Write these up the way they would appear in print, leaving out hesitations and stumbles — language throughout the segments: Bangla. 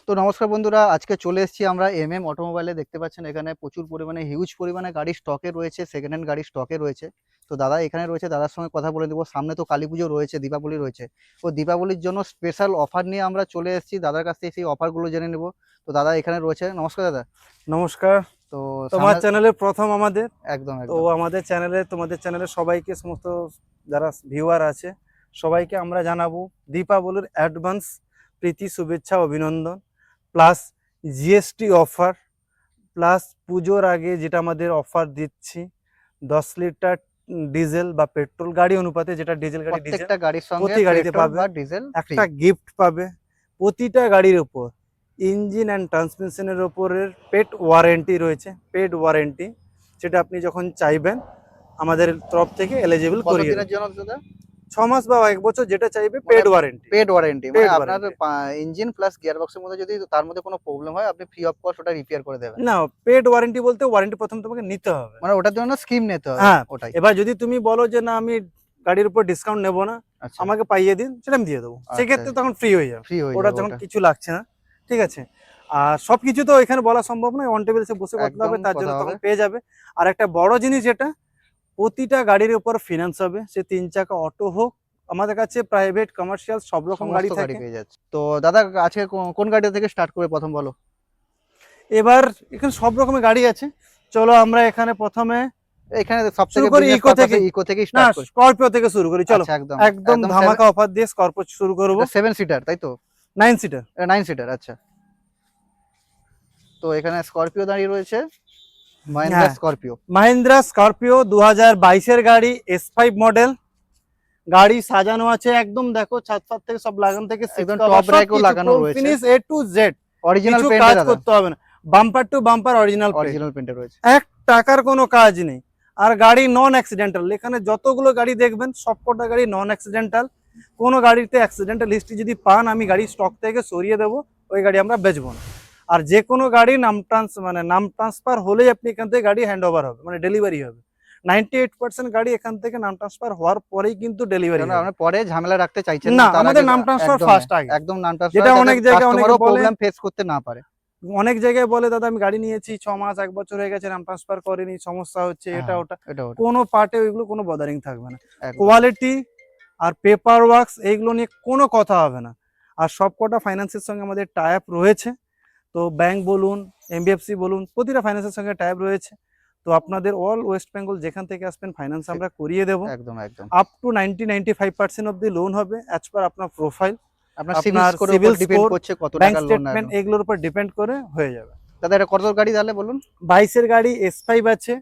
তো নমস্কার বন্ধুরা, আজকে চলে এসেছি আমরা অটোমোবাইলে। দেখতে পাচ্ছেন এখানে প্রচুর পরিমাণে হিউজ পরিমাণে গাড়ি স্টকে রয়েছে, সেকেন্ড হ্যান্ড গাড়ি স্টকে রয়েছে। তো দাদা এখানে রয়েছে, দাদার সঙ্গে কথা বলে দেবো। সামনে তো কালী পুজো রয়েছে, দীপাবলি রয়েছে। তো দীপাবলির জন্য স্পেশাল অফার নিয়ে আমরা চলে এসেছি, দাদার কাছ থেকে সেই অফারগুলো জেনে নেব। তো দাদা এখানে রয়েছে, নমস্কার দাদা। নমস্কার। তো তোমার চ্যানেলে প্রথম আমাদের। একদম তো একদম তোমাদের চ্যানেলে সবাইকে, সমস্ত যারা ভিউয়ার আছে সবাইকে আমরা জানাবো দীপাবলির অ্যাডভান্স প্রীতি শুভেচ্ছা অভিনন্দন, প্লাস জিএসটি অফার, প্লাস পুজোর আগে যেটা আমাদের অফার দিচ্ছি 10 লিটার ডিজেল বা পেট্রোল গাড়ি অনুপাতে, যেটা ডিজেল গাড়ি প্রত্যেকটা গাড়ির সঙ্গে প্রতি গাড়িতে পেট্রোল পাবে বা ডিজেল ফ্রি। একটা গিফট পাবে। প্রতিটা গাড়ির উপর ইঞ্জিন অ্যান্ড ট্রান্সমিশনের ওপরের পেড ওয়ারেন্টি রয়েছে, পেড ওয়ারেন্টি, যেটা আপনি যখন চাইবেন আমাদের তরফ থেকে এলিজিবল করিয়ে কতদিনের দেব। জন্য দাদা? 6 মাস বা 1 বছর, যেটা চাইবে পেড ওয়ারেন্টি। পেড ওয়ারেন্টি মানে পেড আপনার ওয়ারেন্টি ইঞ্জিন প্লাস গিয়ার বক্সের মধ্যে যদি তার মধ্যে কোনো প্রবলেম হয়, আপনি ফ্রি অফ কস্ট ওটা রিপেয়ার করে দেবেন। না, পেড ওয়ারেন্টি বলতে ওয়ারেন্টি প্রথম তোমাকে নিতে হবে, মানে ওটার জন্য স্কিম নিতে হবে। হ্যাঁ। ওটাই। এবার যদি তুমি বলো যে না আমি গাড়ির উপর ডিসকাউন্ট নেব না, আচ্ছা, আমাকে পাইয়ে দিন, সেটা আমি দিয়ে দেবো, সেক্ষেত্রে তখন ফ্রি হয়ে যাবে। ফ্রি হয়ে ওটা যাবে তখন ওটা। কিছু লাগছে না, ঠিক আছে। আর সবকিছু তো এখানে বলা সম্ভব নয়, অন টেবিলসে বসে করতে হবে, একদম তার জন্য কথা তখন হবে। পেয়ে যাবে। আর একটা বড় জিনিস, যেটা প্রতিটা গাড়ির উপর ফিনান্স হবে, সে 3 চাকা অটো হোক, আমাদের কাছে প্রাইভেট কমার্শিয়াল সব রকম গাড়ি সমস্ত গাড়ি থাকে। পেয়ে যাচ্ছে। তো দাদা আজকে কোন গাড়ি থেকে স্টার্ট করে প্রথম বলো? এবার এখানে সব রকমের গাড়ি আছে, চলো আমরা এখানে প্রথমে এখানে শুরু সবথেকে করি বিজনেস ইকো থেকে। পারপাসে ইকো থেকেই না, স্টার্ট করি। স্করপিও থেকে শুরু করি, চলো। আচ্ছা, একদম একদম একদম ধামাকা অফার দিয়ে স্করপিও শুরু করবো। 7 সিটার তাই তো? 9 সিটার। 9 সিটার, আচ্ছা। তো এখানে স্করপিও দাঁড়িয়ে রয়েছে, মাহিন্দ্রা হ্যাঁ, স্করপিও। মাহিন্দ্রা স্করপিও 2022-এর গাড়ি, S5 মডেল গাড়ি। সাজানো আছে একদম, দেখো ছাদ ফাদ থেকে সব লাগানো থেকে একদম টপ র্যাকও লাগানো রয়েছে, finish A to Z, original কিছু পেন্টে কাজ দাদা। করতে হবে না। Bumper to bumper original paint, original পেন্টে রয়েছে। এক টাকার কোনো কাজ নেই। আর গাড়ি নন অ্যাক্সিডেন্টাল, এখানে যতগুলো গাড়ি দেখবেন সবকটা গাড়ি নন অ্যাক্সিডেন্টাল। কোনো গাড়িতে অ্যাক্সিডেন্টাল হিস্ট্রি যদি পান, আমি গাড়ি স্টক থেকে সরিয়ে দেবো, ওই গাড়ি আমরা বেচবো না। আর যে কোনো গাড়ি নাম ট্রান্সফার হলেই আপনি এখান থেকে গাড়ি হ্যান্ড ওভার হবে, মানে ডেলিভারি হবে। 98% গাড়ি এখান থেকে নাম ট্রান্সফার হওয়ার পরেই কিন্তু ডেলিভারি হবে। আপনি পরে ঝামেলা রাখতে চাইছেন না, না, তার আমাদের আগে নাম ট্রান্সফার একদম ফার্স্ট আগে। একদম নাম ট্রান্সফার, যেটা অনেক জায়গায় অনেকে বলে, প্রবলেম ফেস করতে না পারে। অনেক জায়গায় বলে দাদা আমি গাড়ি নিয়েছি 6 মাস 1 বছর হয়ে গেছে, নাম ট্রান্সফার করিনি, সমস্যা হচ্ছে, এটা হ্যাঁ, ওটা। এটা ওটা কোনো পার্টে ওইগুলো কোনো বদারিং থাকবে না। একদম। কোয়ালিটি আর পেপার ওয়ার্কস এইগুলো নিয়ে কোনো কথা হবে না। আর সবকটা ফাইন্যান্সের সঙ্গে আমাদের টাই আপ রয়েছে। তো ব্যাংক বলুন, এমবিএফসি বলুন, প্রতিটা ফাইন্যান্সের সঙ্গে টাই আপ রয়েছে। তো আপনাদের অল ওয়েস্ট বেঙ্গল যেখান থেকে আসবেন ফাইন্যান্স আমরা করিয়ে দেবো। একদম একদম up to 90-95% of the loan হবে অ্যাজ পার আপনার প্রোফাইল, আপনার সিভিল আপনার স্কোরের উপর সিভিল ডিপেন্ড স্কোর, করছে কত ব্যাংক টাকা লোন স্টেটমেন্ট, নেবেন। এগুলোর উপর ডিপেন্ড করে হয়ে যাবে। দাদা এটা কত গাড়ি তাহলে বলুন? 22-এর গাড়ি S5 আছে,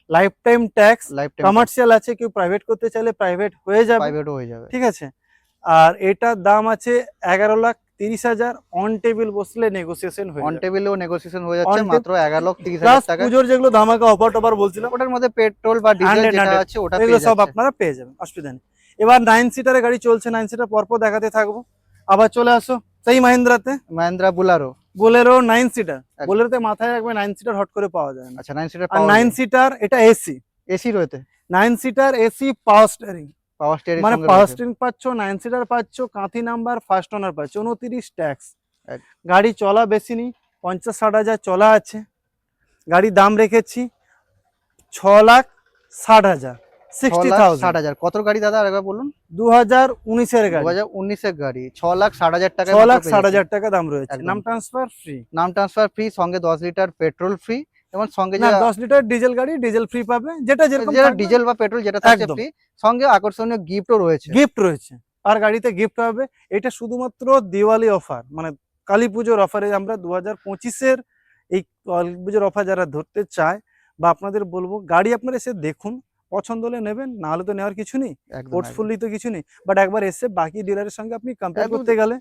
life time tax, life time commercial আছে, কেউ প্রাইভেট করতে চাইলে প্রাইভেট হয়ে যাবে, প্রাইভেটও হয়ে যাবে। ঠিক আছে। আর এটার দাম আছে 11,30,000, অন টেবিল বসলে নেগোসিয়েশন হয়ে অন যাবে। টেবিলেও নেগোসিয়েশন হয়ে যাচ্ছে মাত্র 11,30,000 প্লাস টাকা। পুজোর যেগুলো ধামাকা অফার টফার বলছিলাম, ওটার মধ্যে পেট্রোল বা ডিজেল 100 যেটা আছে ওটা এগুলো পেয়ে সব যাচ্ছে। আপনারা পেয়ে যাবেন, অসুবিধা নেই। এবার 9 সিটারের গাড়ি চলছে, 9 সিটার পরপর দেখাতে থাকবো। আবার চলে আসো সেই মাহিন্দ্রাতে, মাহিন্দ্রা বুলারো। Bolero 9 seater. বোলেরোতে মাথায় রাখবে 9 সিটার হট করে পাওয়া যায় না। আচ্ছা, 9 সিটার আর 9 সিটার এটা এসি, এসি রয়েছে, 9 seater AC power steering, power steering মানে সঙ্গে পাওয়ার রয়েছে। স্টিয়ারিং পাচ্ছ, 9 সিটার পাচ্ছ, কাঁথি নাম্বার, ফার্স্ট ওনার পাচ্ছ, 29 ট্যাক্স। এক- গাড়ি চলা বেশি নেই, 50-60 হাজার চলা আছে। গাড়ির দাম রেখেছি 6,60,000, 60,000। 6,60,000 কত গাড়ি দাদা আরেকবার বলুন? 2019-এর গাড়ি, 2019-এর গাড়ি, 6,60,000 টাকায় 6,60,000 টাকা দাম রয়েছে। একদম। নাম ট্রান্সফার ফ্রি, নাম ট্রান্সফার ফ্রি, সঙ্গে 10 লিটার পেট্রোল ফ্রি, এবং সঙ্গে না যে 10 লিটার ডিজেল গাড়ি, ডিজেল ফ্রি পাবে, যেটা যেরকম থাকবে ডিজেল বা পেট্রোল যেটা থাকছে একদম ফ্রি, সঙ্গে আকর্ষণীয় গিফটও রয়েছে। গিফট রয়েছে। আর গাড়িতে গিফট হবে। এটা শুধুমাত্র দিওয়ালি অফার, মানে কালী পুজোর অফারে আমরা 2025-এর এই কালী পুজোর অফার যারা ধরতে চায়, বা আপনাদের বলবো গাড়ি আপনারা এসে দেখুন, পছন্দ হলে নেবেন, না হলে তো নেওয়ার কিছু নেই, একদম পোর্টফোলি তো কিছু নেই। বাট একবার এসে বাকি ডিলারের সঙ্গে আপনি কম্পেয়ার একদম। করতে গেলে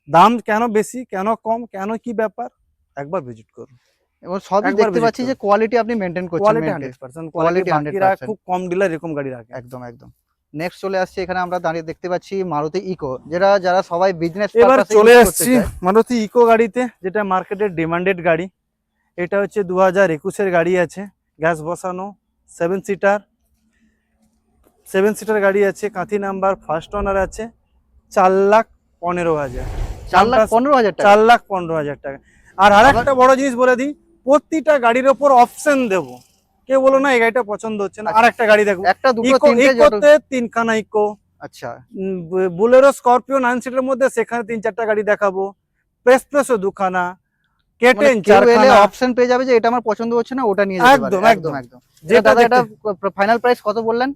দাম কেন বেশি, কেন কম, কেন কি ব্যাপার, একবার ভিজিট করুন। এবং সবই একবার দেখতে visit পাচ্ছি করুন। যে কোয়ালিটি আপনি মেনটেন করছেন। কোয়ালিটি 100%, কোয়ালিটি বাকিরা 100%। খুব কম ডিলার এরকম গাড়ি রাখে। একদম একদম। নেক্সট চলে আসছে, এখানে আমরা দাঁড়িয়ে দেখতে পাচ্ছি মারুতি ইকো, যেটা যারা সবাই বিজনেস এবার পারপাসে চলে ইউজ করতে আসছি চায়। মারুতি ইকো গাড়িতে, যেটা মার্কেটের ডিমান্ডেড গাড়ি। এটা হচ্ছে 2021-এর গাড়ি আছে, গ্যাস বসানো, 7 সিটার, 7 সিটার গাড়ি আছে, কাঁথি নাম্বার, ফার্স্ট ওনার আছে, 4,15,000। 4,15,000 টাকা। 4,15,000 টাকা। আর আরেকটা বড় জিনিস বলে দিই, প্রতিটা গাড়ির ওপর অপশন দেবো। কেউ বলো না এই গাড়িটা পছন্দ হচ্ছে না, আচ্ছা। আরেকটা গাড়ি দেখো। একটা, দুটো, ইকো, তিনটে ইকোতে 3খানা ইকো, আচ্ছা। বুলেরো স্করপিও 9 সিটের মধ্যে সেখানে 3-4টা গাড়ি দেখাবো, প্রেসপ্রেসো 2খানা, মানে কেটেন কেউ এলে 4খানা। অপশন পেয়ে যাবে যে এটা আমার পছন্দ হচ্ছে না, ওটা নিয়ে যেতে পারে। একদম একদম একদম। একদম। যেটা দাদা এটা দেখতে, ফাইনাল প্রাইস কত বললেন?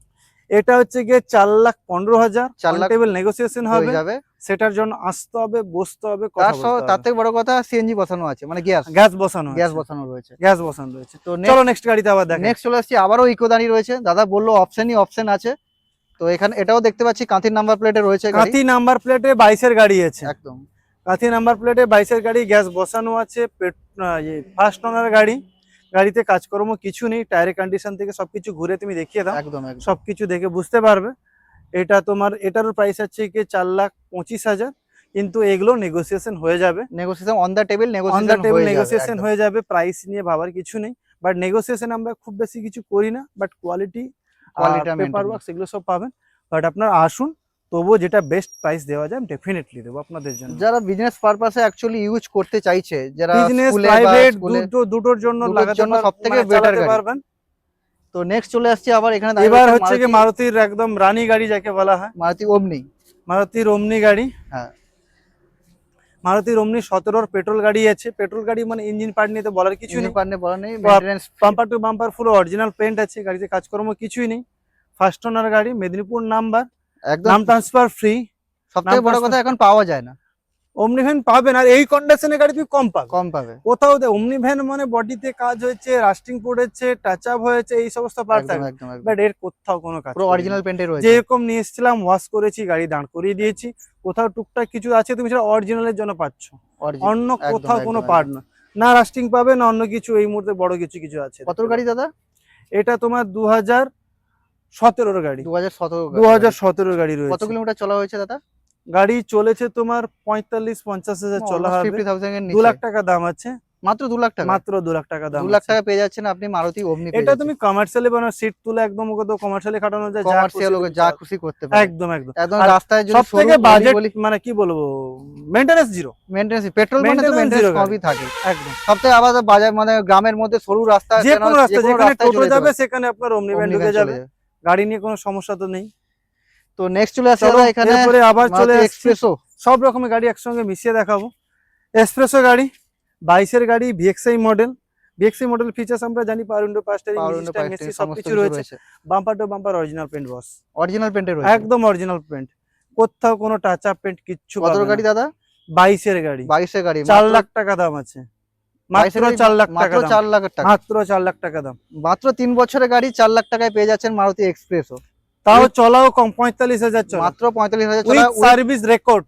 এটা হচ্ছে গিয়ে 4,15,000, 4 লাখ টেবিল নেগোসিয়েশন হয়ে হবে। যাবে। সেটার জন্য আসতে হবে, বসতে হবে, তার কথা সহ বলতে তার হবে। থেকে বড় কথা সিএনজি বসানো আছে, মানে গ্যাস গ্যাস বসানো গ্যাস আছে, বসানো রয়েছে। গ্যাস বসানো রয়েছে। তো চলো নেক্সট গাড়িতে আবার দেখেন। নেক্সট চলে আসছি, আবারও ইকো দাঁড়িয়ে রয়েছে। দাদা বললো অপশনই অপশন আছে। তো এখানে এটাও দেখতে পাচ্ছি কাঁথির নাম্বার প্লেটে রয়েছে গাড়ি। কাঁথি নাম্বার প্লেটে 22-এর গাড়ি আছে। একদম। কাঁথি নাম্বার প্লেটে 22-এর গাড়ি, গ্যাস বসানো আছে, ফার্স্ট ওনার গাড়ি। গাড়িতে কাজকর্ম কিছু নেই, টায়ারের কন্ডিশন থেকে সবকিছু ঘুরে তুমি দেখিয়ে দাও, একদম একদম। সবকিছু দেখে বুঝতে পারবে। এটা তোমার, এটারও প্রাইস আছে কি 4,25,000, কিন্তু এগুলো নেগোসিয়েশন হয়ে যাবে। Negotiation on the table, on the negotiation table হয়ে যাবে। নেগোসিয়েশন একদম। হয়ে যাবে, প্রাইস নিয়ে ভাবার কিছু নেই। বাট নেগোসিয়েশন আমরা খুব বেশি কিছু করি না, বাট কোয়ালিটি আর কোয়ালিটি পেপার মেইনটেইন। ওয়ার্কস এগুলো সব পাবেন। বাট আপনারা আসুন, তবুও যেটা বেস্ট প্রাইস দেওয়া যায় আমি ডেফিনেটলি দেবো আপনাদের জন্য। যারা বিজনেস পারপাসে অ্যাকচুয়ালি ইউজ করতে চাইছে, যারা বিজনেস, স্কুলে বা প্রাইভেট, স্কুলে দুটোর জন্য দুটোর লাগাতে জন্য সবথেকে মানে বেটার চালাতে গাড়ি। পারবেন। তো নেক্সট চলে আসছি আবার এখানে দাঁড়িয়ে এবার রয়েছে হচ্ছে কি মারুতির একদম রানী গাড়ি যাকে বলা হয়, মারুতি ওমনি। মারুতির ওমনি গাড়ি। হ্যাঁ। মারুতির ওমনি 17-র পেট্রোল গাড়ি আছে। পেট্রোল গাড়ি মানে ইঞ্জিন পার্ট নিয়ে তো বলার কিছু নেই, ইঞ্জিন পার্ট নিয়ে বলা নেই, maintenance bumper to bumper full original paint আছে, গাড়িতে কাজকর্ম কিছুই নেই। ফার্স্ট ওনার গাড়ি, মেদিনীপুর নাম্বার, একদম। নাম ট্রান্সফার ফ্রি। সবথেকে বড় কথা এখন পাওয়া যায় না, ওমনি ভ্যান পাবেন, আর এই কন্ডিশনে গাড়ি তুমি কম পাবে। কম পাবে। কোথাও ওমনি ভ্যান মানে বডিতে কাজ হয়েছে, রাস্টিং পড়েছে, টাচ আপ হয়েছে, এই সমস্ত পার্ট একদম থাকবে। একদম একদম। বাট এর কোথাও কোনো কাজ পুরো করিনি। অরিজিনাল পেন্টে রয়েছে। যেরকম নিয়ে এসেছিলাম, ওয়াশ করেছি, গাড়ি দাঁড় করিয়ে দিয়েছি। কোথাও টুকটাক কিছু আছে, তুমি সেটা অরিজিনালের জন্য পাচ্ছ, অন্য কোথাও কোনো পার্ট না। না রাস্টিং পাবে না অন্য কিছু, এই মুহূর্তে বড় কিছু কিছু আছে। কত গাড়ি দাদা? এটা তোমার 2017-র গাড়ি। 2017। 2017-র গাড়ি কত রয়েছে। কিলোমিটার চলা হয়েছে দাদা? গাড়ি চলেছে তোমার 45-50 হাজার চলা হবে। 50,000 এর 2 নিচে। লাখ টাকা দাম আছে, মাত্র 2 লাখ টাকা। মাত্র 2 লাখ টাকা দাম 2 লাখ আছে। টাকা পেয়ে যাচ্ছেন আপনি মারুতি ওমনি। এটা তুমি কমার্শিয়ালি বানাও, সিট তুলে একদম ওকে তো কমার্শিয়ালি খাটানো যায়, যা কমার্শিয়াল খুশি যা তুমি খুশি করতে পারে। একদম একদম। একদম আর রাস্তায় যদি সবথেকে বাজেট মানে কি বলবো, মেইনটেনেন্স জিরো। মেইনটেনেন্স, পেট্রোল মানে তো Maintenance মেইনটেনেন্স zero কমই থাকে। একদম। সবথেকে আবার বাজার মানে গ্রামের মধ্যে সরু রাস্তা, যে কোনো রাস্তা, যেখানে টোটো যাবে যাবে সেখানে আপনার ওমনি ভ্যান ঢুকে যাবে, গাড়ি নিয়ে কোনো সমস্যা তো নেই। তো নেক্সট চলে আসছে চলো দাদা এখানে এরপরে আবার চলে আসছি, এক্সপ্রেসো। সব রকমের গাড়ি একসঙ্গে মিশিয়ে দেখাবো। এক্সপ্রেসো গাড়ি, 22-এর গাড়ি, VXI model. VXI model features আমরা জানি, power window, power steering, music system, মেসি সবকিছু রয়েছে। Bumper to bumper original paint boss, original পেন্টে রয়েছে। একদম অরিজিনাল পেন্ট, কোথাও কোনো টাচ আপ পেন্ট কিচ্ছু কত পাবে গাড়ি না। দাদা? 22-এর গাড়ি, 22 গাড়ি, 4 লাখ টাকা দাম আছে, মাত্র 4 লাখ টাকা মাত্র দাম, 4 লাখ টাকা। মাত্র 4 লাখ টাকা দাম। মাত্র 3 বছরের গাড়ি 4 লাখ টাকায় পেয়ে যাচ্ছেন মারুতি এক্সপ্রেসো। তাও চলাও কম, 45,000 চলা, মাত্র 45,000 উইথ চলা, সার্ভিস রেকর্ড,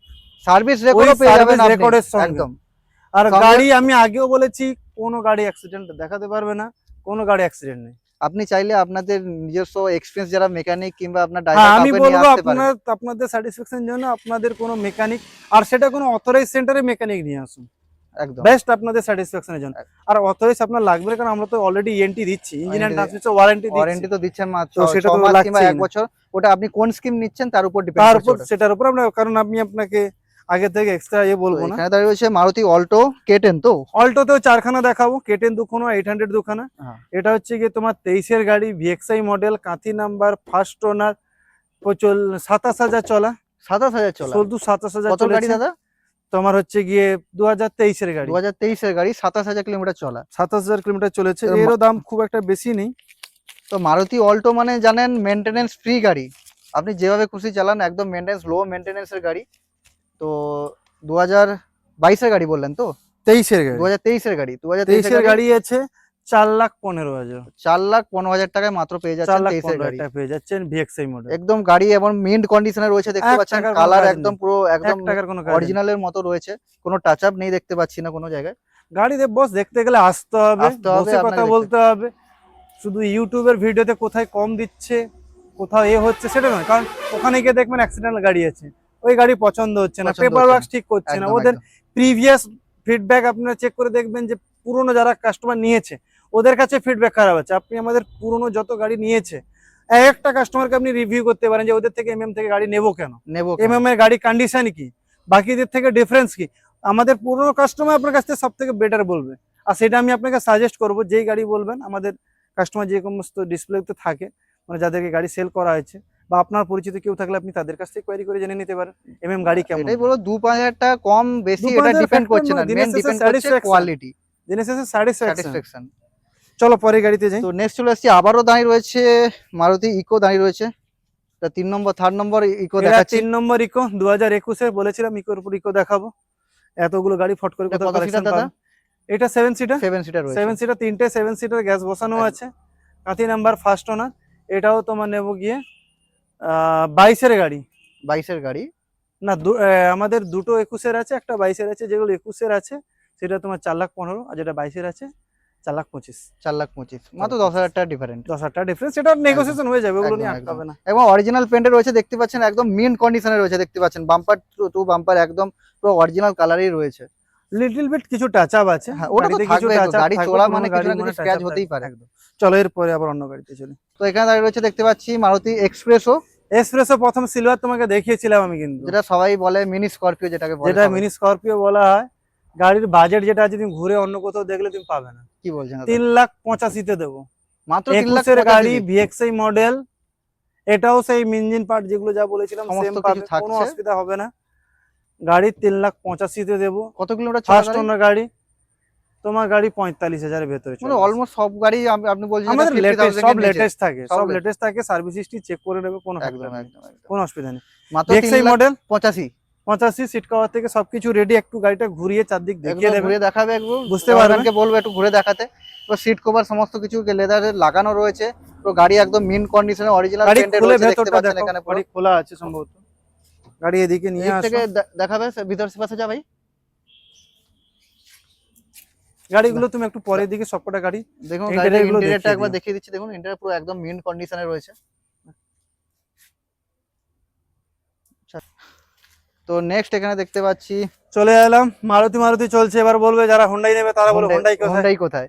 সার্ভিস রেকর্ডও পেয়ে যাবেন আপনি রেকর্ডের সঙ্গে। একদম। আর সঙ্গে- গাড়ি আমি আগেও বলেছি, কোনো গাড়ি অ্যাক্সিডেন্ট দেখাতে পারবে না, কোনো গাড়ি অ্যাক্সিডেন্ট নেই। আপনি চাইলে আপনাদের নিজস্ব এক্সপেরিয়েন্স যারা মেকানিক কিংবা আপনার হ্যাঁ, ড্রাইভার আমি কাউকে নিয়ে বলবো আসতে পারেন। আপনাদের স্যাটিসফ্যাকশন জন্য আপনাদের কোনো মেকানিক, আর সেটা কোনো অথরাইজ সেন্টারে মেকানিক নিয়ে আসুন, একদম বেস্ট আপনাদের স্যাটিসফ্যাকশনের জন্য। আর অথরাইজ আপনার লাগবে, কারণ আমরা তো অলরেডি ইএনটি দিচ্ছি, engine and transmission warranty warranty দিচ্ছি। তো দিচ্ছেন মাত্র তো সেটা 6 তো মাস কিংবা লাগছেই 1 না। বছর। ওটা আপনি কোন স্কিম নিচ্ছেন তার উপর ডিপেন্ড তার করছে উপর, ওটা। সেটার উপর আমরা, কারণ আমি আপনাকে আগে থেকে এক্সট্রা বলবো না। এখানে দাঁড়িয়ে রয়েছে মারুতি অল্টো কেটেন। তো অল্টোতেও 4খানা দেখাবো, কেটেন 2খানা, 800 2খানা। হ্যাঁ। এটা হচ্ছে গিয়ে তোমার 23-এর গাড়ি, VXI model, Kanthi number, first owner, 27,000 চলা, 27,000 চলা। শুধু 27,000 কত গাড়ি চলেছে। দাদা? তোমার হচ্ছে গিয়ে 2023-এর গাড়ি, 2023 এর গাড়ি, 27,000 কিলোমিটার চলা। 27,000 কিলোমিটার চলেছে, এর এরও দাম খুব একটা বেশি নেই। তো মারুতি অল্টো মানে জানেন মেইনটেনেন্স ফ্রি গাড়ি, আপনি যেভাবে খুশি চালান, একদম মেইনটেনেন্স লো মেইনটেনেন্সের গাড়ি। তো 2022 এর গাড়ি বললেন তো? 23-এর গাড়ি, 2023 এর গাড়ি, 2023 23-এর এর গাড়ি গাড়ি আছে 4,15,000, 4,15,000 টাকায় মাত্র পেয়ে যাচ্ছেন 23 এর 4,15,000 গাড়ি। টাকা পেয়ে যাচ্ছেন ভিএক্সআই মডেল। একদম গাড়ি এবং মিন্ট কন্ডিশনে রয়েছে, দেখতে এক পাচ্ছেন টাকার কোনো কালার কাজ একদম নেই। পুরো একদম 1 টাকার কোনো কাজ নেই। অরিজিনালের মতো রয়েছে, কোনো টাচ আপ নেই দেখতে পাচ্ছি না কোনো জায়গায়। গাড়ি বস দেখতে গেলে আসতে হবে, বসে আপনাকে কথা দেখতে। বলতে হবে। শুধু ইউটিউবের ভিডিওতে কোথায় কম দিচ্ছে, কোথাও হচ্ছে সেটা নয়, কারণ ওখানে গিয়ে দেখবেন অ্যাক্সিডেন্ট গাড়ি আছে, ওই গাড়ি পছন্দ হচ্ছে না, পছন্দ পেপার হচ্ছে ওয়ার্কস না। ঠিক করছে না, একদম, ওদের একদম। প্রিভিয়াস ফিডব্যাক আপনারা চেক করে দেখবেন যে পুরনো যারা কাস্টমার নিয়েছে ওদের কাছে ফিডব্যাক খারাপ আছে। আপনি আমাদের পুরনো যত গাড়ি নিয়েছে, একটা কাস্টমারকে আপনি রিভিউ করতে পারেন যে ওদের থেকে থেকে গাড়ি নেবো কেন, নেবো এর গাড়ি কন্ডিশন কি, বাকিদের থেকে ডিফারেন্স কি? আমাদের পুরনো কাস্টমার আপনার কাছ থেকে সব থেকে বেটার বলবে, আর সেটা আমি আপনাকে সাজেস্ট করবো। যেই গাড়ি বলবেন, আমাদের কাস্টমার যে সমস্ত ডিসপ্লেতে থাকে, মানে যাদেরকে গাড়ি সেল করা হয়েছে বা আপনার পরিচিত কেউ থাকলে আপনি তাদের কাছ থেকে কোয়ারি করে জেনে নিতে পারেন গাড়ি কেমন। এটাই বলো, 2-5 টাকা কম বেশি এটা ডিপেন্ড করছে না, মেন ডিপেন্ড করছে কোয়ালিটি, দিনের শেষে স্যাটিসফ্যাকশন। স্যাটিসফ্যাকশন। চলো পরের গাড়িতে যাই। তো নেক্সট চলে আসছি, আবারও দাঁড়িয়ে রয়েছে মারুতি ইকো দাঁড়িয়ে রয়েছে। তা 3 নম্বর ইকো এটা দেখাচ্ছি। 3 নম্বর ইকো 2021 বলেছিলাম ইকোর উপর ইকো দেখাবো। এতগুলো গাড়ি ফট করে এটা কোথাও কত কালেকশন সিটার দাদা? পাবেন। এটা 7 সিটার। 7 সিটার রয়েছে। 7 সিটার, তিনটে 7 সিটার গ্যাস বসানো একদম। আছে। Kanthi number, first owner. এটাও তোমার নেব গিয়ে 22 গাড়ি। 22 গাড়ি না, আমাদের দুটো 21 আছে, একটা 22 আছে। যেগুলো 21 আছে সেটা তোমার 4,15,000, আর যেটা 22 আছে 4,25,000। 4,25,000, মাত্র 10,000 টাকা ডিফারেন্ট। 10,000 টাকা ডিফারেন্স, সেটা নেগোসিয়েশন হয়ে যাবে, ওগুলো নিয়ে একদম, আটকা একদম। হবে না। এবং অরিজিনাল পেন্টে রয়েছে দেখতে পাচ্ছেন, একদম মিন্ট কন্ডিশনে রয়েছে দেখতে পাচ্ছেন, বাম্পার টু বাম্পার একদম পুরো অরিজিনাল কালারই রয়েছে। লিটল বিট কিছু টাচ আপ আছে। হ্যাঁ, ওটা তো গাড়িতে থাকবে, touch up গাড়ি থাকবে, চলা পুরোনো মানে কিছু গাড়ির না কিছু মনে touch স্ক্র্যাচ up হতেই থাকবে, পারে। একদম। চলো এরপরে আবার অন্য গাড়িতে চলি। তো এখানে দাঁড়িয়ে রয়েছে দেখতে পাচ্ছি মারুতি এক্সপ্রেসও, এক্সপ্রেসও প্রথম সিলভার তোমাকে দেখিয়েছিলাম আমি, কিন্তু যেটা সবাই বলে মিনি স্করপিও, যেটাকে বলে যেটা সবাই। মিনি স্করপিও বলা হয়। গাড়ির বাজেট যেটা আছে তুমি ঘুরে অন্য কোথাও দেখলে তুমি পাবে না। কি বলছেন দাদা? 3,85,000 দেবো। মাত্র 21 গাড়ি, 3,85,000 ভিএক্সআই মডেল। এটাও সেই ইঞ্জিন পার্ট যেগুলো যা বলেছিলাম সমস্ত সেম কিছু পাবে, কোনো থাকছে। অসুবিধা হবে না। গাড়ি 3,85,000 দেবো। কত কিলোমিটার চলা ফার্স্ট গাড়ি? ওনার গাড়ি। তোমার গাড়ি 45,000 ভেতরে মানে চলে আসে। অলমোস্ট সব গাড়ি আপনি বলছেন যেটা আমাদের লেটেস্ট, 50,000 সব এর নিচে। লেটেস্ট থাকে, সব সব লেটেস্ট থাকে। সার্ভিস হিস্ট্রি চেক করে নেবে, কোনো একদম, ফ্যাক্টর নেই, একদম, একদম। কোনো অসুবিধা নেই। মাত্র ভিএক্সআই মডেল 3,85,000। 85, সিট কভার থেকে সবকিছু রেডি। একটু গাড়িটা ঘুরিয়ে চারদিক দেখিয়ে একদম দেবে, ঘুরে দেখাবে, একটু বুঝতে পারবে। বলবো একটু ঘুরে দেখাতে। তো সিট কভার সমস্ত কিছু লেদারের লাগানো রয়েছে। তো গাড়ি একদম মিন কন্ডিশনে অরিজিনাল গাড়ি পেন্টে খুলে রয়েছে দেখতে ভেতরটা পাচ্ছেন দেখো, এখানে পুরো। গাড়ি খোলা আছে সম্ভবত। গাড়ি এদিকে নিয়ে এদিক আসো, থেকে দেখাবে, ভিতর পাশে যা ভাই। গাড়িগুলো তুমি একটু পরের দিকে সবকটা গাড়ি দেখুন interior গাড়ির গুলো ইন্টেরিয়রটা দেখিয়ে একবার দিও। দেখিয়ে দিচ্ছি, দেখুন ইন্টেরিয়র পুরো একদম মিন কন্ডিশনে রয়েছে। আচ্ছা, তো নেক্সট এখানে দেখতে পাচ্ছি চলে এলাম মারুতি চলছে। এবার বলবে যারা হোন্ডাই নেবে তারা বলে হোন্ডাই কোথায়। হোন্ডাই কোথায়?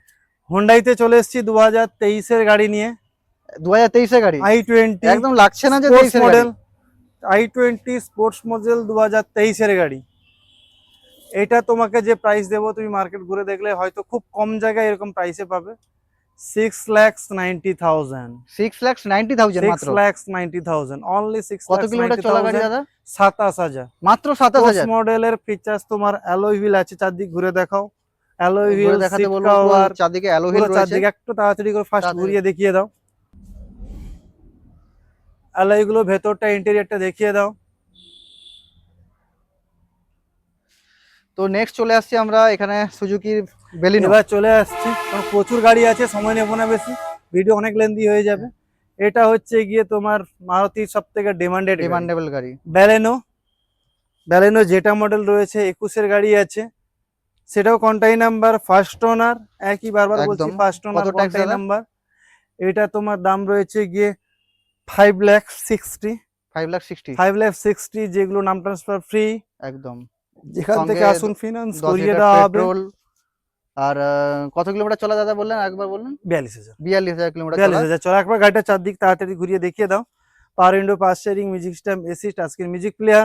হোন্ডাইতে চলে এসেছি 2023 গাড়ি নিয়ে। 2023 গাড়ি i20 একদম লাগছে না যে sports 23 model. i20 sports model 2023 গাড়ি। এটা তোমাকে যে প্রাইস দেবো, তুমি মার্কেট ঘুরে দেখলে হয়তো খুব কম জায়গায় এরকম প্রাইসে পাবে। 6,90,000। 6,90,000 মাত্র। 6,90,000 অনলি। কত কিলোমিটার চলা গাড়ি দাদা? 27,000। মাত্র 27,000। মডেলের ফিচার্স তোমার অ্যালয় হুইল আছে, চারদিক ঘুরে দেখাও। অ্যালয় ঘুরে হুইল, দেখাতে সিট বলবো, কভার, পুরো চারদিকে অ্যালো হুইল রয়েছে। চারদিকে একটু তাড়াতাড়ি করে ফার্স্ট তাড়াতাড়ি। ঘুরিয়ে দেখিয়ে দাও। অ্যালয় গুলো, ভেতরটা, ইন্টেরিয়রটা দেখিয়ে দাও। তো নেক্সট চলে আসছি আমরা এখানে সুজুকির বেলিনো। এবার চলে আসছি, কারণ প্রচুর গাড়ি আছে, সময় নেবো না বেশি, ভিডিও অনেক লেন্দি হয়ে যাবে। এটা হচ্ছে গিয়ে তোমার মারুতির সব থেকে ডিমান্ডেবল গাড়ি। ব্যালেনো যেটা মডেল রয়েছে 21 গাড়ি আছে। সেটাও কন্টাই নাম্বার, ফার্স্ট ওনার। একই বারবার বলছি, একদম। ফার্স্ট ওনার, কত ট্যাক্স কন্টাই দাদা? নাম্বার। এটা তোমার দাম রয়েছে গিয়ে 5,60,000। 5,60,000 5,60,000, যেগুলো নাম ট্রান্সফার ফ্রি। একদম। যেখান সঙ্গে থেকে আসুন ফিনান্স 10 করিয়ে লিটার দেওয়া হবে। পেট্রোল। আর কত কিলোমিটার চলা দাদা বললেন, একবার বললেন? 42,000। 42,000 কিলোমিটার চলা। 42,000 চলো একবার গাড়িটা চারদিক তাড়াতাড়ি ঘুরিয়ে দেখিয়ে দাও। পাওয়ার window, power steering, music system, AC, touchscreen, music player,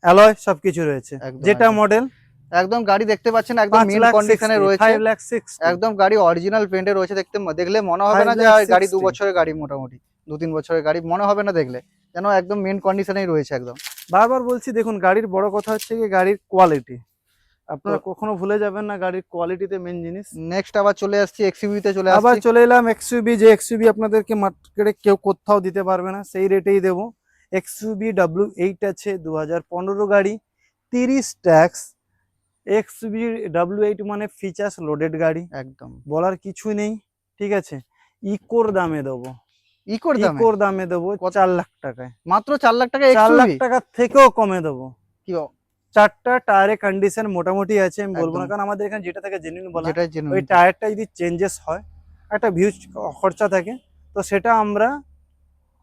alloy সবকিছু রয়েছে। একদম, যেটা একদম। মডেল একদম গাড়ি দেখতে পাচ্ছেন একদম মিন কন্ডিশনে 5,60,000, রয়েছে। 5,60,000। একদম গাড়ি অরিজিনাল পেন্টে রয়েছে, দেখলে মনে হবে না যে 5,60,000 গাড়ি 2 বছরের গাড়ি, মোটামুটি 2-3 বছরের গাড়ি মনে হবে না দেখলে, যেন একদম মিন কন্ডিশনেই রয়েছে একদম। বারবার বলছি, দেখুন গাড়ির বড় কথা হচ্ছে কি গাড়ির কোয়ালিটি। আপনারা তো কখনো ভুলে যাবেন না, গাড়ির কোয়ালিটিতে মেন জিনিস। নেক্সট আবার চলে আসছি এক্সইউভি তে চলে আবার আসছি। চলে এলাম এক্সইউভি, যে এক্সইউভি আপনাদেরকে মার্কেটে কেউ কোথাও দিতে পারবে না, সেই রেটেই দেবো। এক্সইউভি W8 আছে, 2015 গাড়ি, 30 ট্যাক্স। এক্সইউভি W8 মানে ফিচার্স লোডেড গাড়ি, একদম বলার কিছু নেই। ঠিক আছে, ইকোর দামে দেবো, ইকোর দামে ইকোর দামে দেবো 4 লাখ টাকায়। মাত্র 4 লাখ টাকা 4 লাখ এক্সইউভি? টাকার থেকেও কমে দেবো। কি চারটা টায়ারের কন্ডিশন মোটামুটি আছে, আমি বলবো না, একদম। কারণ আমাদের এখানে যেটা থেকে জেনুইন বলা, যেটা ওই জেনুইন। টায়ারটা যদি চেঞ্জেস হয় একটা ভিউজ খরচা থাকে, তো সেটা আমরা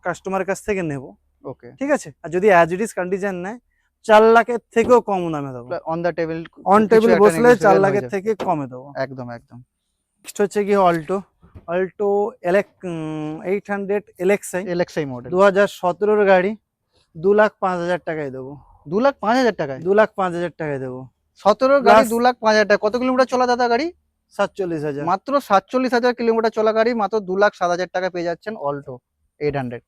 কাস্টমারের কাছ থেকে নেব। ওকে। ঠিক আছে, আর যদি অ্যাজ ইট ইজ কন্ডিশন নেয় 4 লাখের থেকেও কম দামে দেবো। On the table, on table বসলে 4 লাখের থেকে কমে দেবো। একদম, একদম। নেক্সট হচ্ছে কি অল্টো 800 LXi এলএক্সআই মডেল 2017 গাড়ি, 2,05,000 টাকায় দেবো। 2,05,000 টাকায় 2,05,000 টাকায় দেবো। 17 গাড়ি Plus- 2,05,000 টাকা। কত কিলোমিটার চলা দাদা গাড়ি? 47,000। মাত্র 47,000 কিলোমিটার চলা গাড়ি মাত্র 2,07,000 টাকা পেয়ে যাচ্ছেন অল্টো 800।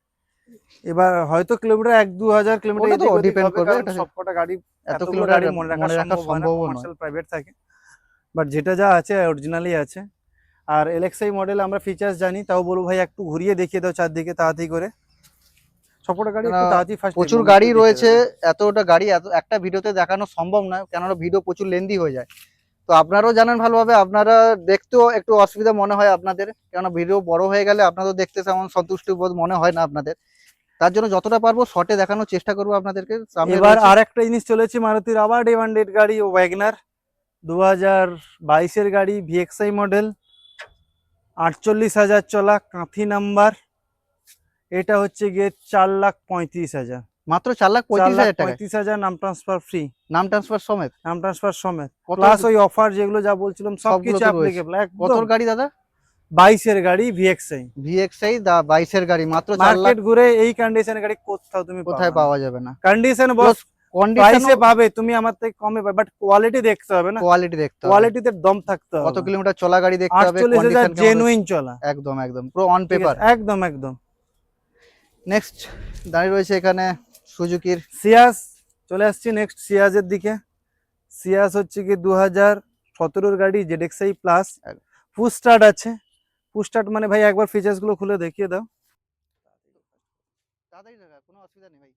এবার হয়তো কিলোমিটার 1-2 হাজার কিলোমিটার ওটা তো এদিক ওদিক depend হবে, করবে, কারণ এটা সবকটা গাড়ি এত এতগুলো কিলোমিটার গাড়ি মনে রাখা সম্ভব হয় না, কমার্শিয়াল প্রাইভেট থাকে। বাট যেটা যা আছে অরিজিনালি আছে। আর এলএক্সআই মডেল আমরা ফিচার্স জানি, তাও বলবো ভাই একটু ঘুরিয়ে দেখিয়ে দাও চারদিকে তাড়াতাড়ি করে। সবকটা গাড়ি একটু তাড়াতাড়ি ফার্স্ট প্রচুর গাড়ি রয়েছে, এতটা গাড়ি এত একটা ভিডিওতে দেখানো সম্ভব নয়, কেননা ভিডিও প্রচুর লেন্দি হয়ে যায়। তো আপনারাও জানেন ভালোভাবে, আপনারা দেখতেও একটু অসুবিধা মনে হয় আপনাদের, কেননা ভিডিও বড় হয়ে গেলে আপনাদের দেখতে তেমন সন্তুষ্টি বোধ মনে হয় না আপনাদের। তার জন্য যতটা পারবো শর্টে দেখানোর চেষ্টা করবো আপনাদেরকে। সামনে এবার রয়েছে আর একটা জিনিস চলেছে মারুতির আবার ডিমান্ডেড গাড়ি, ও ওয়াগনার 2022-এর গাড়ি, ভিএক্সআই মডেল, 48,000 চলা, কাঁথি নাম্বার। এটা হচ্ছে গিয়ে 4,35,000। মাত্র 4,35,000 টাকায় 4,35,000 নাম ট্রান্সফার ফ্রি, নাম ট্রান্সফার সমেত। নাম ট্রান্সফার সমেত, কত প্লাস ওই অফার যেগুলো যা বলছিলাম সবগুলো সবকিছু তো রয়েছে। অ্যাপ্লিকেবল কত একদম। গাড়ি দাদা? 22-এর গাড়ি ভিএক্সআই। ভিএক্সআই 22-এর গাড়ি মাত্র 4 লাখ। মার্কেট ঘুরে এই কন্ডিশনের গাড়ি কোথাও তুমি কোথায় পাওয়া যাবে না। কন্ডিশন বস কন্ডিশন প্রাইসে পাবে তুমি আমার থেকে কমে পাবে, বাট কোয়ালিটি দেখতে হবে না, কোয়ালিটি দেখতে হবে, কোয়ালিটিতে দম থাকতে হবে। কত কিলোমিটার চলা গাড়ি দেখতে হবে, 48,000 কন্ডিশন কেমন রয়েছে। জেনুইন চলা, একদম একদম পুরো অন ঠিক পেপার। আছে? একদম একদম। নেক্সট দাঁড়িয়ে রয়েছে এখানে সুজুকির সিয়াস, চলে আসছি নেক্সট সিয়াজের দিকে। সিয়াস হচ্ছে কি 2017-এর গাড়ি, জেডএক্সআই প্লাস, পুশ স্টার্ট আছে। পুশ স্টার্ট মানে ভাই একবার ফিচার্স গুলো খুলে দেখিয়ে দাও। তাড়াতাড়ি দাদা, কোনো অসুবিধা নেই ভাই।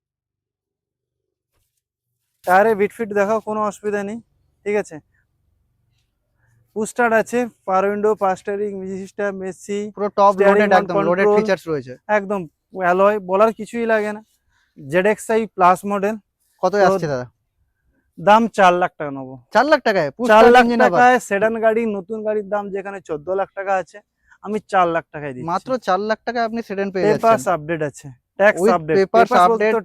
টায়ারে বিটফিট দেখাও, কোনো অসুবিধা নেই, ঠিক আছে? পুশ স্টার্ট আছে, পাওয়ার window, power steering, music system, AC, পুরো টপ Steering লোডেড, on একদম লোডেড control। ফিচার্স রয়েছে। একদম অ্যালয়, বলার কিছুই লাগে না। ZXI plus model. কত তো আসছে দাদা? দাম 4 লাখ টাকা নেবো। 4 লাখ টাকায় পুশ 4 স্টার্ট লাখ ইঞ্জিন আবার। টাকায় সেডান গাড়ি, নতুন গাড়ির দাম যেখানে 14 লাখ টাকা আছে, আমি 4 লাখ টাকায় দিচ্ছি। মাত্র 4 লাখ টাকায় আপনি সেডান পেয়ে পেপারস যাচ্ছেন। আপডেট আছে, tax With update, papers papers বলতে update, তো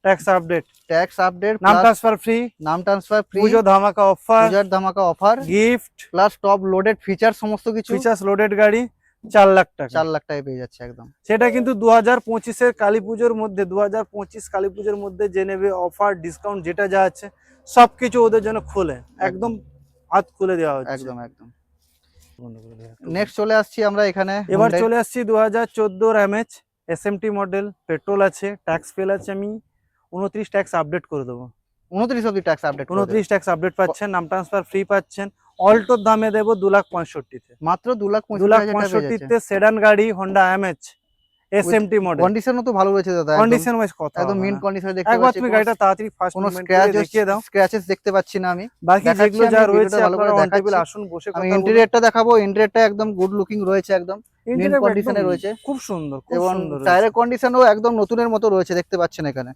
ট্যাক্স আপডেট, ট্যাক্স আপডেট, নাম প্লাস ট্রান্সফার ফ্রি, নাম ট্রান্সফার ফ্রি, পুজো ধামাকা অফার, পূজার ধামাকা offer, gift, plus top loaded feature সমস্ত কিছু। ফিচার্স লোডেড গাড়ি 4 লাখ টাকা। 4 লাখ টাকায় পেয়ে যাচ্ছে একদম। সেটা কিন্তু 2025-এর কালী পুজোর মধ্যে, 2025 কালী পুজোর মধ্যে যে নেবে অফার ডিসকাউন্ট যেটা যা আছে সবকিছু ওদের জন্য খুলে একদম হাত খুলে দেওয়া হচ্ছে। একদম একদম। নেক্সট চলে আসছি আমরা এখানে এবার Hyundai। চলে আসছি 2014 এমএচ এসএমটি মডেল, পেট্রোল আছে, ট্যাক্স ফেল আছে, আমি 29 ট্যাক্স আপডেট করে দেবো। 29 অবধি ট্যাক্স আপডেট 29 ট্যাক্স আপডেট পাচ্ছেন, নাম ট্রান্সফার ফ্রি পাচ্ছেন। অল্টোর দামে দেবো 2,65,000-তে। মাত্র 2,65,000 টাকা পেয়ে যাচ্ছে। 2,65,000-তে সেডান গাড়ি হোন্ডা এমএচ এসএমটি মডেল, কন্ডিশনও তো ভালো রয়েছে দাদা, কন্ডিশন ওয়াইজ কথা একদম হবে মিন না। কন্ডিশনে দেখতে একবার পাচ্ছি। তুমি গাড়িটা তাড়াতাড়ি ফার্স্ট কোনো মুভমেন্ট করে দেখিয়ে দাও। স্ক্র্যাচেস দেখতে পাচ্ছি না আমি। বাকি দেখাচ্ছি যেগুলো যা আমি, রয়েছে ভিডিওটা ভালো করে আপনারা অন টেবিল দেখাচ্ছি। আসুন, বসে আমি কথা বলুন। ইন্টেরিয়রটা দেখাবো। ইন্টেরিয়রটা একদম গুড লুকিং রয়েছে, একদম মিন Interior কন্ডিশনে একদম রয়েছে, খুব সুন্দর, খুব এবং সুন্দর রয়েছে। টায়ারের কন্ডিশনও একদম নতুনের মতো রয়েছে, দেখতে পাচ্ছেন এখানে।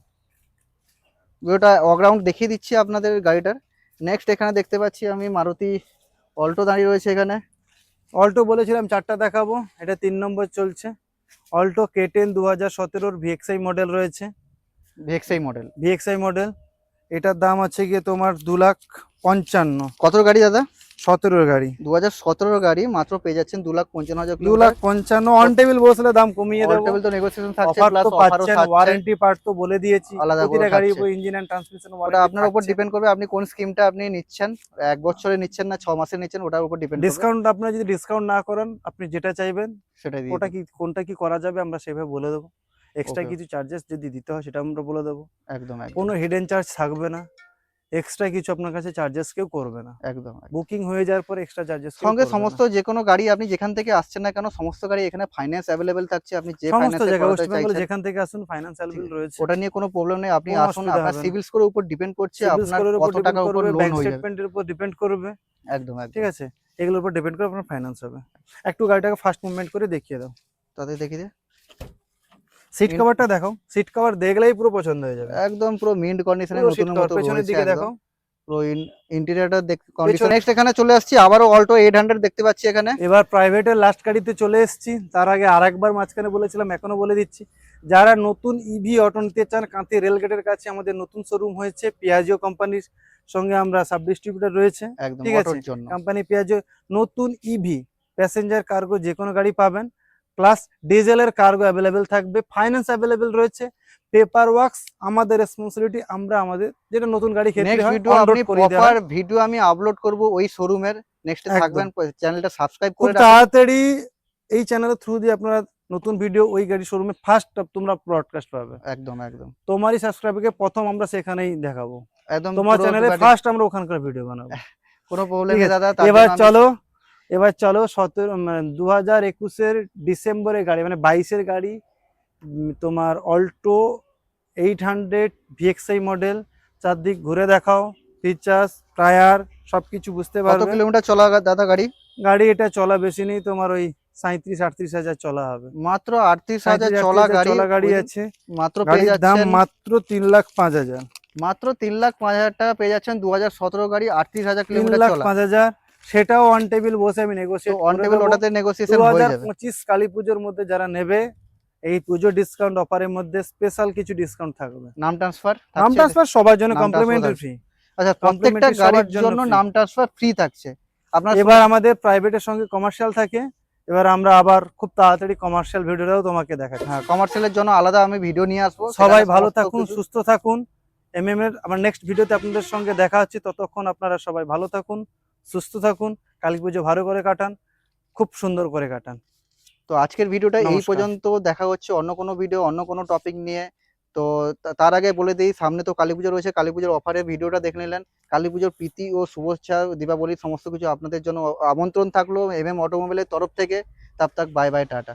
ভিডিওটা অগ্রাউন্ড দেখিয়ে দিচ্ছি আপনাদের গাড়িটার। নেক্সট এখানে দেখতে পাচ্ছি আমি মারুতি অল্টো দাঁড়িয়ে রয়েছে এখানে। অল্টো বলেছিলাম 4টা দেখাবো, এটা 3 নম্বর চলছে। অল্টো K10 2017-এর ভিএক্সআই মডেল রয়েছে, ভিএক্সআই মডেল। VXI model. এটার দাম আছে গিয়ে তোমার 2,55,000। কত গাড়ি দাদা? 17-এর গাড়ি, 2017 গাড়ি, মাত্র পেয়ে যাচ্ছেন 2,55,000 কিলোমিটার। 2,55,000 অন টেবিল বসলে দাম কমিয়ে অল দেবো। টেবিল তো নেগোসিয়েশন থাকছে, অফার প্লাস তো অফারও পাচ্ছেন, থাকছে। ওয়ারেন্টি পার্ট তো বলে দিয়েছি, আলাদা করে প্রতিটা গাড়ির থাকছে। উপর ইঞ্জিন এন্ড ট্রান্সমিশন ওটা ওয়ারেন্টি আপনার উপর থাকছে। ডিপেন্ড করবে আপনি কোন স্কিমটা আপনি নিচ্ছেন, 1 বছরে নিচ্ছেন না 6 মাসে নিচ্ছেন, ওটার উপর ডিপেন্ড করবে। ডিসকাউন্ট আপনারা যদি ডিসকাউন্ট না করেন, আপনি যেটা চাইবেন সেটাই দিয়ে ওটা দিন। কি কোনটা কি করা যাবে আমরা সেভাবে বলে দেবো। Extra Okay. কিছু চার্জেস যদি দিতে হয় সেটা আমরা বলে দেবো। একদম একদম কোনো হিডেন চার্জ থাকবে না, এক্সট্রা কিছু আপনার কাছে চার্জেস কেউ করবে না। একদম। বুকিং হয়ে যাওয়ার পর এক্সট্রা চার্জেস সঙ্গে সমস্ত যে কোনো গাড়ি আপনি যেখান থেকে আসছেন না কেন, সমস্ত গাড়ি এখানে ফাইন্যান্স অ্যাভেলেবেল থাকছে, আপনি যে সমস্ত ফাইন্যান্সে জায়গায় করাতে ওয়েস্ট বেঙ্গল চাইছেন যেখান থেকে আসুন ফাইন্যান্স অ্যাভেলেবল রয়েছে, ওটা নিয়ে কোনো প্রবলেম নেই। আপনি কোনো আসুন, অসুবিধা আপনার হবে না। সিভিল স্কোরের উপর ডিপেন্ড করছে সিবিল আপনার স্কোরের উপর কত ডিপেন্ড টাকার উপর করবে, লোন ব্যাংক হয়ে যাবে। স্টেটমেন্টের উপর ডিপেন্ড করবে, একদম একদম। ঠিক আছে? এগুলোর উপর ডিপেন্ড করে আপনার ফাইন্যান্স হবে। একটু গাড়িটাকে ফার্স্ট মুভমেন্ট করে দেখিয়ে দাও। তাতে দেখি দে, সিট কভারটা দেখাও, সিট কভার দেখলেই পুরো পছন্দ হয়ে যাবে। একদম পুরো মিন্ট কন্ডিশনে পুরো সিট নতুনের কভার মতো পেছনের রয়েছে দিকে একদম। দেখাও। পুরো ইন্টেরিয়রটা কন্ডিশন। নেক্সট এখানে চলে আসছি আবারও অল্টো 800 দেখতে পাচ্ছি এখানে। এবার প্রাইভেটের লাস্ট গাড়িতে চলে এসেছি, তার আগে আরেকবার মাঝখানে বলেছিলাম, এখনো বলে দিচ্ছি, যারা নতুন ইভি অটো নিতে চান, কাঁথি রেলগেটের কাছে আমাদের নতুন শোরুম হয়েছে। পিয়াজিও কোম্পানির সঙ্গে আমরা সাব ডিস্ট্রিবিউটর রয়েছে, একদম ঠিক আছে? অটোর জন্য কোম্পানি পিয়াজিও নতুন ইভি প্যাসেঞ্জার কার্গো যে কোনো গাড়ি পাবেন, প্লাস ডিজেলের কার্গো অ্যাভেলেবেল থাকবে, ফাইন্যান্স অ্যাভেলেবেল রয়েছে, পেপার ওয়ার্কস আমাদের রেসপন্সিবিলিটি, আমরা আমাদের যেটা নতুন গাড়ি ক্ষেত্রে নেক্সট হয় ভিডিও অন রোড আপনি করিয়ে দেওয়া প্রপার হয়। ভিডিও আমি আপলোড করব ওই শোরুমের, নেক্সটে একদম থাকবেন, চ্যানেলটা সাবস্ক্রাইব খুব করে রাখুন। তাড়াতাড়ি এই চ্যানেলের থ্রু দিয়ে আপনারা নতুন ভিডিও ওই গাড়ি শোরুমে ফার্স্ট তোমরা ব্রডকাস্ট পাবে। একদম একদম তোমারই সাবস্ক্রাইবারকে প্রথম আমরা সেখানেই দেখাবো, একদম তোমার পুরো চ্যানেলে গাড়ি, ফার্স্ট আমরা ওখানকার ভিডিও বানাবো। কোনো প্রবলেম ঠিক নেই আছে, দাদা, তার এবার জন্য আমি চলো, এবার চলো 2021-এর ডিসেম্বরের গাড়ি মানে 22-এর গাড়ি, তোমার অল্টো 800 ভিএক্সআই মডেল, চারদিক ঘুরে দেখাও, ফিচার্স টায়ার সবকিছু বুঝতে কত পারবে। কিলোমিটার চলা দাদা গাড়ি? গাড়ি এটা চলা বেশি নেই, তোমার ওই 37-38 হাজার চলা হবে। মাত্র 38,000 37-38 চলা হাজার গাড়ি, চলা গাড়ি within আছে। মাত্র পেয়ে গাড়ির দাম যাচ্ছেন মাত্র 3,05,000, মাত্র 3,05,000 টাকা পেয়ে যাচ্ছেন 2017 গাড়ি, 38,000 কিলোমিটার চলা। 3,05,000। সেটাও অন টেবিল বসে আমি তো নেগোসিয়েট অন করে টেবিল দেবো। ওটাতে নেগোসিয়েশন হয়ে যাবে। 2025 কালী পুজোর মধ্যে যারা নেবে, এই পুজো ডিসকাউন্ট অফারের মধ্যে স্পেশাল কিছু ডিসকাউন্ট থাকবে। নাম ট্রান্সফার নাম ট্রান্সফার সবার জন্য নাম কমপ্লিমেন্টারি transfer ফ্রি। আচ্ছা, প্রত্যেকটা complimentary গাড়ির সবার জন্য জন্য free। নাম ট্রান্সফার ফ্রি থাকছে আপনার। এবার আমাদের প্রাইভেটের সঙ্গে কমার্শিয়াল থাকে, এবার আমরা আবার খুব তাড়াতাড়ি কমার্শিয়াল ভিডিওটাও তোমাকে দেখাচ্ছি। হ্যাঁ, কমার্শিয়ালের জন্য আলাদা আমি ভিডিও নিয়ে আসবো। সবাই সেখানে ভালো সমস্ত থাকুন, কিছু- সুস্থ থাকুন। এর আবার নেক্সট ভিডিওতে আপনাদের সঙ্গে দেখা হচ্ছে, ততক্ষণ আপনারা সবাই ভালো থাকুন, সুস্থ থাকুন, কালী পুজো ভালো করে কাটান, খুব সুন্দর করে কাটান। তো আজকের ভিডিওটা এই নমস্কার। পর্যন্ত, দেখা হচ্ছে অন্য কোনো ভিডিও অন্য কোনো টপিক নিয়ে। তো তার আগে বলে দিই, সামনে তো কালী পুজো রয়েছে, কালী পুজোর অফারের ভিডিওটা দেখে নিলেন। কালী পুজোর প্রীতি ও শুভেচ্ছা, দীপাবলির সমস্ত কিছু আপনাদের জন্য আমন্ত্রণ থাকলো এমএম অটোমোবাইলের তরফ থেকে। তাব তাক বাই বাই, টাটা।